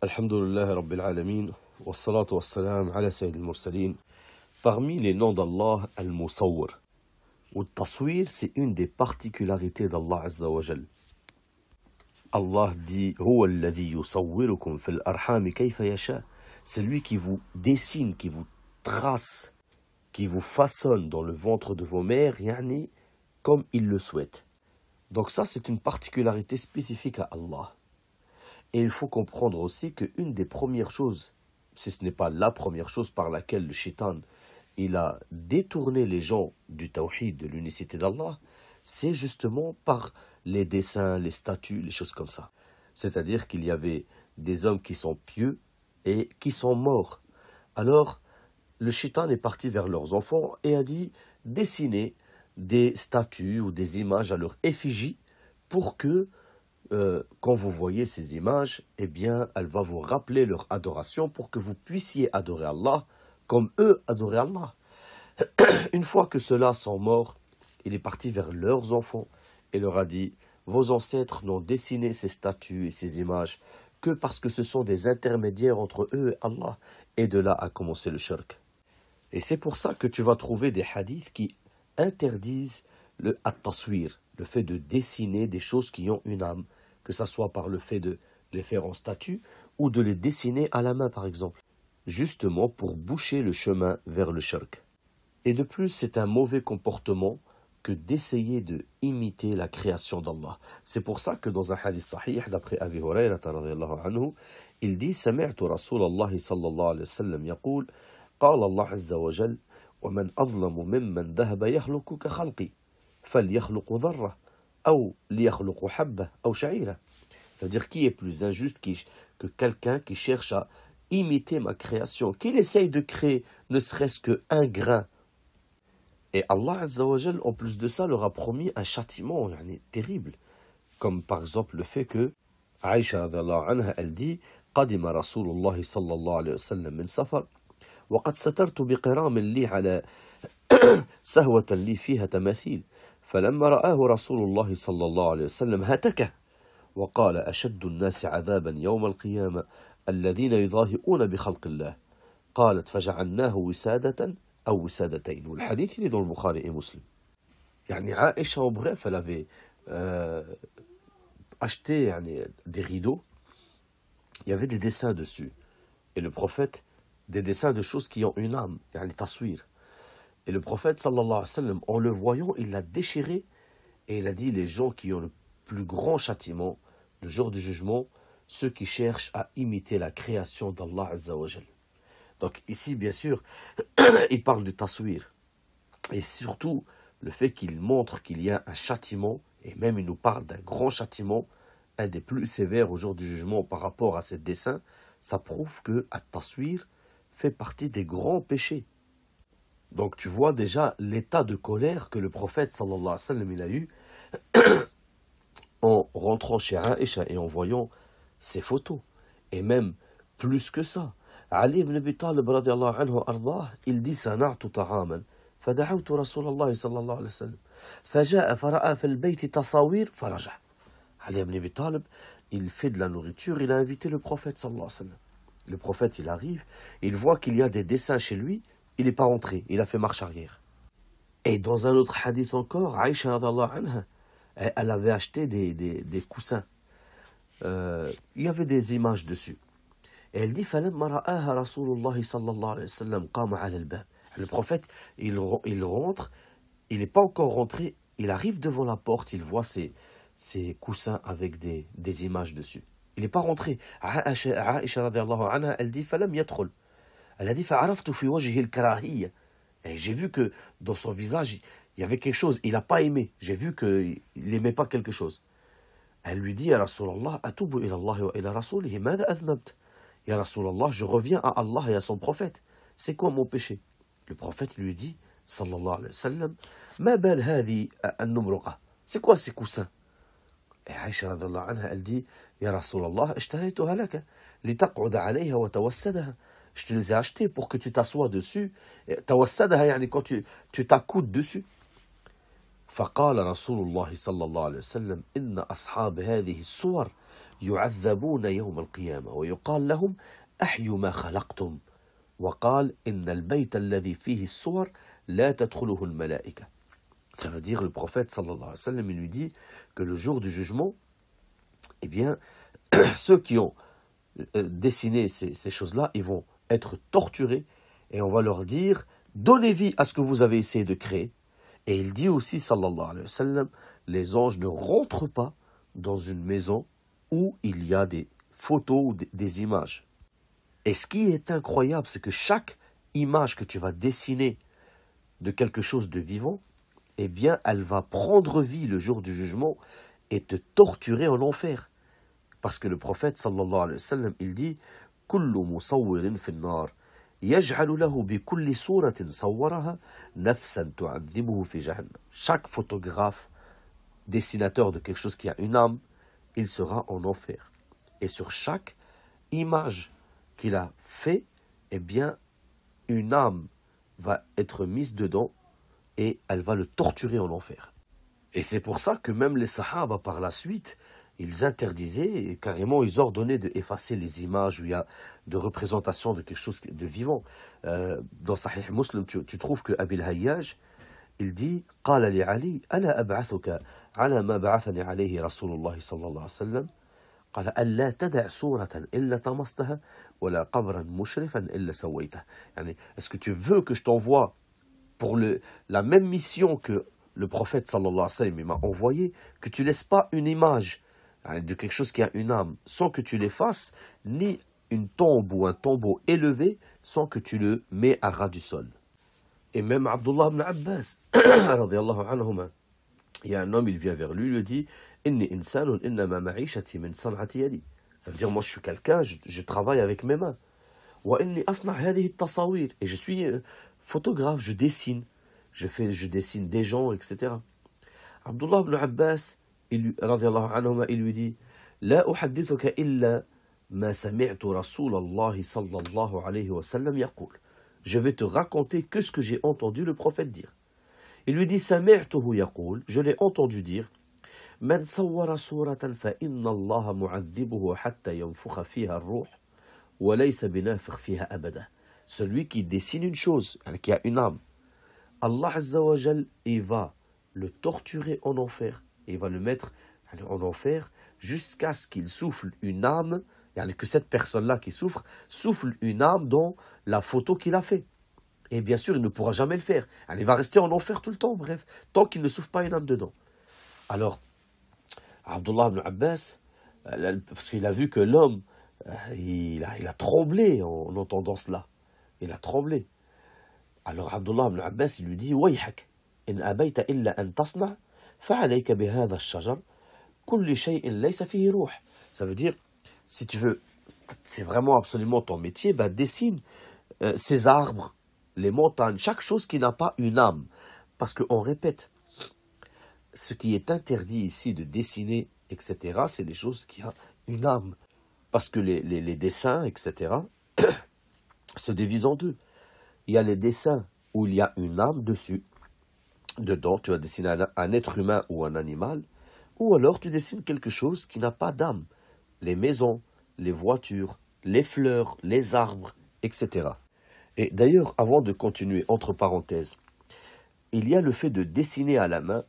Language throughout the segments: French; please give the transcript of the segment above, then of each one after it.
Alhamdulillah Rabbil Alamin, wassalatu wassalam ala Sayyid al-Mursalin. Parmi les noms d'Allah, Al-Musawwir. Ou Taswir, c'est une des particularités d'Allah Azza wa Jal. Allah dit Huwa alladhi yusawwirukum fil arhami kayfa yasha. C'est lui qui vous dessine, qui vous trace, qui vous façonne dans le ventre de vos mères, yani, comme il le souhaite. Donc ça, c'est une particularité spécifique à Allah. Et il faut comprendre aussi qu'une des premières choses, si ce n'est pas la première chose par laquelle le shaitan il a détourné les gens du tawhid, de l'unicité d'Allah, c'est justement par les dessins, les statues, les choses comme ça. C'est-à-dire qu'il y avait des hommes qui sont pieux et qui sont morts. Alors, le shaitan est parti vers leurs enfants et a dit dessinez des statues ou des images à leur effigie pour que quand vous voyez ces images, eh bien, elle va vous rappeler leur adoration pour que vous puissiez adorer Allah comme eux adoraient Allah. Une fois que ceux-là sont morts, il est parti vers leurs enfants et leur a dit vos ancêtres n'ont dessiné ces statues et ces images que parce que ce sont des intermédiaires entre eux et Allah. Et de là a commencé le shirk. Et c'est pour ça que tu vas trouver des hadiths qui interdisent le at-taswir, le fait de dessiner des choses qui ont une âme, que ce soit par le fait de les faire en statue ou de les dessiner à la main par exemple, justement pour boucher le chemin vers le shirk. Et de plus, c'est un mauvais comportement que d'essayer de imiter la création d'Allah. C'est pour ça que dans un hadith sahih, d'après Abi Hurayrata radiyallahu anhu, il dit سمعت رسول الله صلى الله عليه وسلم يقول قال الله عز وجل ومن أظلم ممن ذهب يخلق كخلقي فليخلق ذرة أو ليخلق حبة أو شعيرة. C'est-à-dire qui est plus injuste que quelqu'un qui cherche à imiter ma création, qu'il essaye de créer ne serait-ce qu'un grain. Et Allah Azza wa Jal, en plus de ça, leur a promis un châtiment terrible. Comme par exemple le fait que Aïcha radhiyallahu anha, elle dit قدم رسول الله صلى الله عليه وسلم من سفر وقد سترت بقرام لي على سهوة لي فيها تماثيل فلما رآه رسول الله صلى الله عليه وسلم هتكه وقال أشد الناس عذابا يوم القيامة الذين يضاهئون بخلق الله قالت فجعلناه وسادة أو وسادتين. والحديث il est dans le Bukhari et Muslim. يعني Aïcha en bref, elle avait acheté des rideaux, il y avait des dessins dessus. Et le prophète, des dessins de choses qui ont une âme, يعني taswir. Et le prophète sallallahu alayhi wa sallam, en le voyant, il l'a déchiré et il a dit les gens qui ont le plus grand châtiment, le jour du jugement, ceux qui cherchent à imiter la création d'Allah Azza wa Jal. Donc ici, bien sûr, il parle de taswir. Et surtout, le fait qu'il montre qu'il y a un châtiment, et même il nous parle d'un grand châtiment, un des plus sévères au jour du jugement par rapport à ces dessins, ça prouve que at-taswir fait partie des grands péchés. Donc tu vois déjà l'état de colère que le prophète sallallahu alayhi wa sallam il a eu en rentrant chez Aïcha et en voyant ces photos. Et même plus que ça, Ali ibn Abi Talib radiyallahu anhu ardah, il dit sana'tu ta'aman فدعوت رسول الله صلى الله عليه وسلم فجاء فرأى في البيت تصاوير فرجع. Ali ibn Abi Talib, il fait de la nourriture, il a invité le prophète sallallahu alayhi wa sallam. Le prophète, il arrive, il voit qu'il y a des dessins chez lui, il n'est pas rentré, il a fait marche arrière. Et dans un autre hadith encore, Aïcha radhiyallahu anha, elle avait acheté des coussins. Il y avait des images dessus. Et elle dit فَلَمَّا رَآهَا رَسُولُ اللَّهِ صَلَّى اللَّهُ عَلَيْهِ وسلم قام على الباب. Le prophète, il rentre, il n'est pas encore rentré, il arrive devant la porte, il voit ces coussins avec des images dessus. Il n'est pas rentré. Aïcha radhiyallahu anha, elle dit فَلَمْ يَدْخُلْ. Elle a dit فَعَرَفْتُ فِي وَجْهِ الْكَرَاهِيَّةِ. Et j'ai vu que dans son visage, il y avait quelque chose, il n'a pas aimé. J'ai vu qu'il n'aimait pas quelque chose. Elle lui dit, Ya Rasulallah, atubu ila Allah wa ila Rasulihi, mada adnabt. Ya Rasulallah, je reviens à Allah et à son prophète. C'est quoi mon péché? Le prophète lui dit, sallallahu alayhi wa sallam, ma bal hadi an-numruqa. C'est quoi ces coussins? Et Aïcha radhiyallahu anha, elle dit, Ya Rasulallah, ishtaraytuha laka, li taq'uda alayha wa tawassadaha. Je te les ai achetés pour que tu t'assoies dessus. Tawassadaha, yani quand tu t'accoudes dessus. فقال رسول الله صلى الله عليه وسلم إن أصحاب هذه الصور يعذبون يوم القيامة ويقال لهم أحيوا ما خلقتم وقال إن البيت الذي فيه الصور لا تدخله الملائكة. Ça veut dire le prophète sallallahu alayhi wa sallam, il lui dit que le jour du jugement, eh bien, ceux qui ont dessiné ces choses-là, ils vont être torturés et on va leur dire donnez vie à ce que vous avez essayé de créer. Et il dit aussi sallallahu alayhi wa sallam, les anges ne rentrent pas dans une maison où il y a des photos ou des images. Et ce qui est incroyable, c'est que chaque image que tu vas dessiner de quelque chose de vivant, eh bien, elle va prendre vie le jour du jugement et te torturer en enfer. Parce que le prophète, sallallahu alayhi wa sallam, il dit « Kullu musawwirin fi an-nar, yaj'alu lahu bi kulli suratin sawwaraha nafsan tu'adhibuhu fi jahannam » Chaque photographe, dessinateur de quelque chose qui a une âme, il sera en enfer. Et sur chaque image qu'il a fait, eh bien, une âme va être mise dedans et elle va le torturer en enfer. Et c'est pour ça que même les Sahaba, par la suite, ils interdisaient et carrément ils ordonnaient d'effacer les images où il y a de représentation de quelque chose de vivant. Dans Sahih Muslim, tu trouves que Abil Hayyaj, il dit « Qala li Ali, ala ab'athuka ala ma ba'athani alayhi Rasulullah sallallahu alayhi wa sallam » قال ألا تدع صورة إلا طمستها ولا قبرا مشرفا إلا سويته. يعني, est-ce que tu veux que je t'envoie pour la même mission que le prophète sallallahu alayhi wa sallam m'a envoyé, que tu laisses pas une image de quelque chose qui a une âme sans que tu l'effaces, ni une tombe ou un tombeau élevé sans que tu le mets à ras du sol. Et même Abdullah ibn Abbas, radiyallahu anhuma, il y a un homme, il vient vers lui, il lui dit Inni insanun innama ma'ishati min san'ati yadi. Ça veut dire, moi je suis quelqu'un, je travaille avec mes mains. Wa inni asna' hadhihi at-tasawir. Et je suis photographe, je dessine. Je dessine des gens, etc. Abdullah ibn Abbas, radiyallahu anhuma, il lui dit La uhaddithuka illa ma sami'tu Rasulallah sallallahu alayhi wa sallam yaqul. Je vais te raconter que ce que j'ai entendu le prophète dire. Il lui dit Sami'tuhu yaqul. Je l'ai entendu dire من صور صورة فإن الله معذبه حتى ينفخ فيها الروح وليس بنافخ فيها أبدا. Celui qui dessine une chose, qui a une âme, Allah Azza wa Jal, il va le torturer en enfer, il va le mettre en enfer jusqu'à ce qu'il souffle une âme, que cette personne-là qui souffle une âme dans la photo qu'il a fait. Et bien sûr, il ne pourra jamais le faire. Il va rester en enfer tout le temps, bref, tant qu'il ne souffle pas une âme dedans. Alors, Abdullah ibn Abbas, parce qu'il a vu que l'homme, il a tremblé en entendant cela. Il a tremblé. Alors Abdullah ibn Abbas, il lui dit Wayhak, in abayta illa an tasna' fa'alayka bihadha ash-shajar kulli shay'in laysa fihi ruh. Ça veut dire, si tu veux, c'est vraiment absolument ton métier, dessine ces arbres, les montagnes, chaque chose qui n'a pas une âme. Parce qu'on répète, ce qui est interdit ici de dessiner, etc., c'est les choses qui ont une âme. Parce que les dessins, etc., se divisent en deux. Il y a les dessins où il y a une âme dessus. Dedans, tu vas dessiner un être humain ou un animal. Ou alors, tu dessines quelque chose qui n'a pas d'âme. Les maisons, les voitures, les fleurs, les arbres, etc. Et d'ailleurs, avant de continuer, entre parenthèses, il y a le fait de dessiner à la main.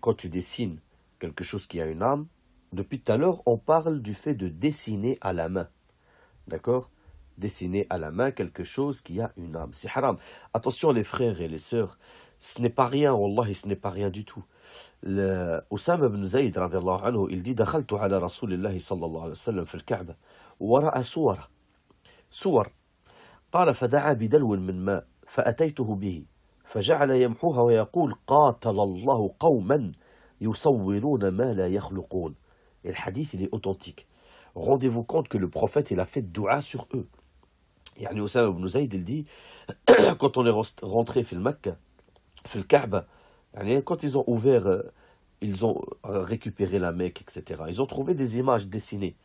Quand tu dessines quelque chose qui a une âme, depuis tout à l'heure, on parle du fait de dessiner à la main. D'accord? Dessiner à la main quelque chose qui a une âme. C'est haram. Attention les frères et les sœurs, ce n'est pas rien, wallahi, ce n'est pas rien du tout. Oussama ibn Zayd, radiyallahu anhu, il dit دخلت على رسول الله صلى الله عليه وسلم في الكعبة ورأى صور قال فدعا بدلو من ماء فأتيته به فجعل يمحوها ويقول قاتل الله قوما يصورون ما لا يخلقون. Et le hadith, il est authentique. Rendez-vous compte que le prophète, il a fait dua sur eux. Yani Oussama ibn Zayd, il dit, quand on est rentré fil Makka, fil Kaaba, quand ils ont ouvert, ils ont récupéré la Mecque, etc. Ils ont trouvé des images dessinées.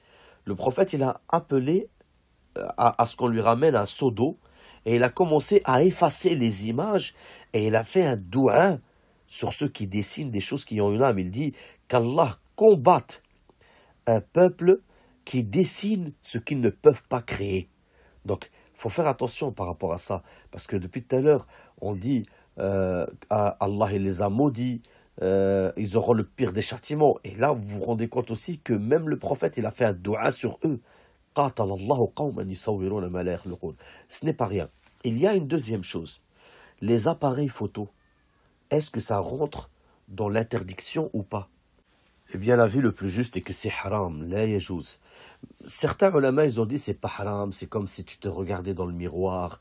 Le prophète, il a appelé à ce qu'on lui ramène un seau d'eau, et il a commencé à effacer les images, et il a fait un dua sur ceux qui dessinent des choses qui ont une âme. Il dit qu'Allah combatte un peuple qui dessinent ce qu'ils ne peuvent pas créer. Donc, il faut faire attention par rapport à ça. Parce que depuis tout à l'heure, on dit Allah il les a maudits, ils auront le pire des châtiments. Et là, vous vous rendez compte aussi que même le prophète, il a fait un dua sur eux. Ce n'est pas rien. Il y a une deuxième chose. Les appareils photo, est-ce que ça rentre dans l'interdiction ou pas? Eh bien, l'avis le plus juste est que c'est haram, la yajouz. Certains ulama, ils ont dit c'est pas haram, c'est comme si tu te regardais dans le miroir,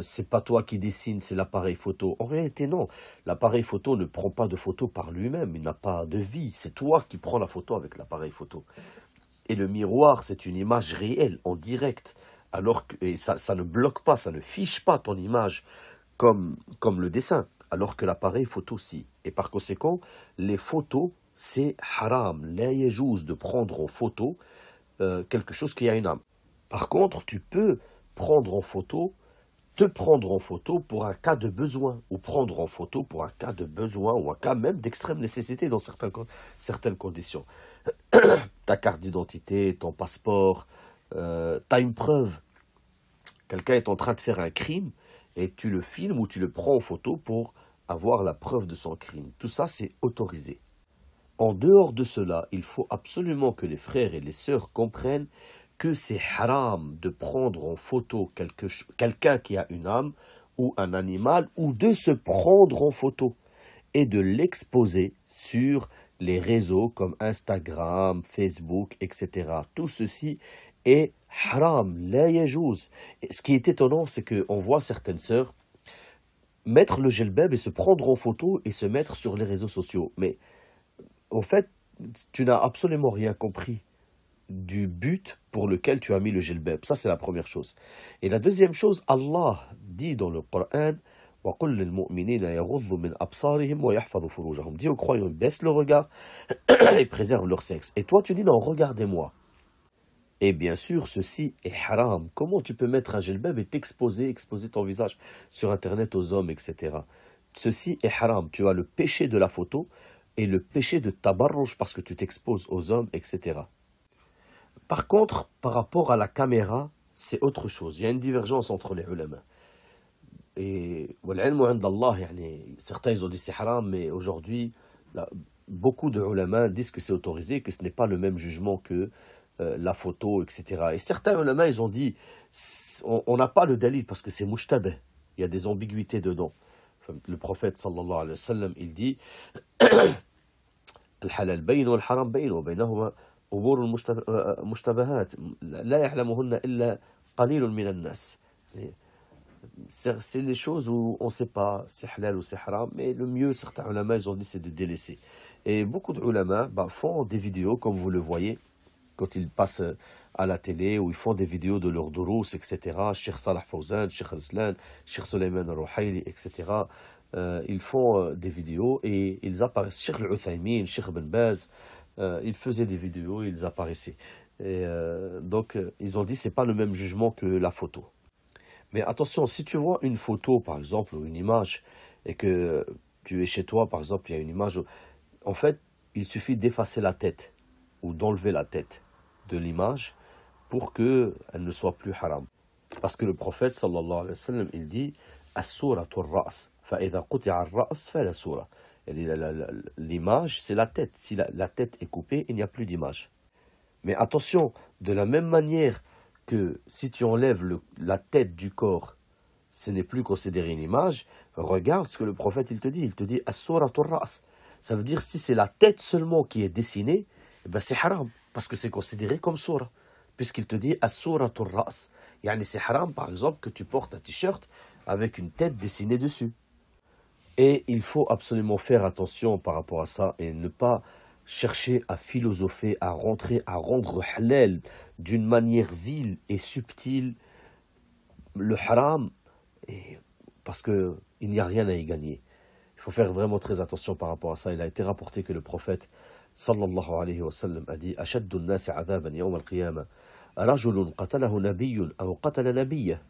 c'est pas toi qui dessines, c'est l'appareil photo. En réalité, non. L'appareil photo ne prend pas de photo par lui-même, il n'a pas de vie. C'est toi qui prends la photo avec l'appareil photo. Et le miroir, c'est une image réelle, en direct. Et ça ne bloque pas, ça ne fiche pas ton image comme le dessin. Alors que l'appareil photo, si. Et par conséquent, les photos, c'est haram, la yajouz, de prendre en photo quelque chose qui a une âme. Par contre, tu peux prendre en photo, te prendre en photo pour un cas de besoin, ou prendre en photo pour un cas de besoin, ou un cas même d'extrême nécessité dans certaines conditions. Ta carte d'identité, ton passeport, tu as une preuve. Quelqu'un est en train de faire un crime, et tu le filmes ou tu le prends en photo pour avoir la preuve de son crime. Tout ça, c'est autorisé. En dehors de cela, il faut absolument que les frères et les sœurs comprennent que c'est haram de prendre en photo quelqu'un qui a une âme ou un animal, ou de se prendre en photo et de l'exposer sur les réseaux comme Instagram, Facebook, etc. Tout ceci est haram, la yajouz. Et ce qui est étonnant, c'est qu'on voit certaines sœurs mettre le djelbeb et se prendre en photo et se mettre sur les réseaux sociaux. Mais au fait, tu n'as absolument rien compris du but pour lequel tu as mis le djelbeb. Ça, c'est la première chose. Et la deuxième chose, Allah dit dans le Coran, وَقُلْ لِلْمُؤْمِنِينَ يَغُضُّوا مِنْ أَبْصَارِهِمْ وَيَحْفَظُوا فُرُوجَهُمْ. Dis aux croyants, baisse le regard et préserve leur sexe. Et toi, tu dis non, regardez-moi. Et bien sûr, ceci est haram. Comment tu peux mettre un djelbeb et exposer ton visage sur Internet aux hommes, etc. Ceci est haram. Tu as le péché de la photo et le péché de tabarrouj parce que tu t'exposes aux hommes, etc. Par contre, par rapport à la caméra, c'est autre chose. Il y a une divergence entre les ulama. Et certains ils ont dit c'est haram, mais aujourd'hui, beaucoup de ulama disent que c'est autorisé, que ce n'est pas le même jugement que la photo, etc. Et certains ulama, ils ont dit on n'a pas le dalil parce que c'est mushtabeh. Il y a des ambiguïtés dedans. Le prophète sallallahu alayhi wa sallam, il dit الحلال بين والحرام بين وبينهما أمور مشتبهات لا يعلمهن إلا قليل من الناس. C'est les choses où on ne sait pas c'est halal ou c'est haram, mais le mieux, certains ulama, ils ont dit, c'est de délaisser. Et beaucoup de ulama font des vidéos, comme vous le voyez, quand ils passent à la télé, où ils font des vidéos de leurs durous, etc. Cheikh Salah Fawzan, Cheikh Rislan, Cheikh Suleiman al-Ruhaili, etc. Ils font des vidéos et ils apparaissent. Cheikh Al-Uthaymin, Cheikh Ben Baz, ils faisaient des vidéos et ils apparaissaient. Et donc, ils ont dit c'est pas le même jugement que la photo. Mais attention, si tu vois une photo, par exemple, ou une image, et que tu es chez toi, par exemple, il y a une image, en fait, il suffit d'effacer la tête ou d'enlever la tête de l'image pour qu'elle ne soit plus haram. Parce que le prophète, sallallahu alayhi wa sallam, il dit « As-suratu ar-ra's, fa'idha quti'a ar-ra's, fala sura » L'image, c'est la tête. Si la tête est coupée, il n'y a plus d'image. Mais attention, de la même manière que si tu enlèves la tête du corps, ce n'est plus considéré une image, regarde ce que le prophète il te dit. Il te dit « As-suratu ar-ra's ». Ça veut dire si c'est la tête seulement qui est dessinée, c'est haram, parce que c'est considéré comme surah. Puisqu'il te dit « As-suratu ar-ra's ». Yani c'est haram, par exemple, que tu portes un t-shirt avec une tête dessinée dessus. Et il faut absolument faire attention par rapport à ça et ne pas chercher à philosopher, à rendre halal d'une manière vile et subtile le haram, parce qu'il n'y a rien à y gagner. Il faut faire vraiment très attention par rapport à ça. Il a été rapporté que le prophète sallallahu alayhi wa sallam a dit ashaddu an-nasi 'adhaban yawm al-qiyamah rajulun qatalahu nabiyyun aw qatala nabiyyahu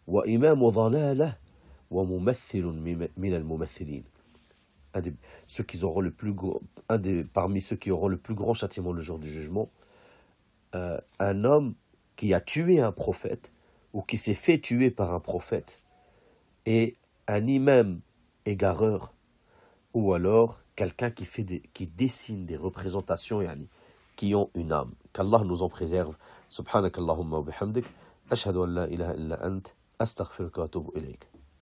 wa imamu dhalalah wa mumaththilun min al-mumaththilin. Parmi ceux qui auront le plus grand châtiment le jour du jugement, un homme qui a tué un prophète ou qui s'est fait tuer par un prophète et un imam égareur, ou alors quelqu'un qui dessine des représentations yani, qui ont une âme. Qu'Allah nous en préserve. Subhanakallahumma wa bihamdik. Ashhadu an la ilaha illa ant. Astaghfiruka wa atubu ilayk.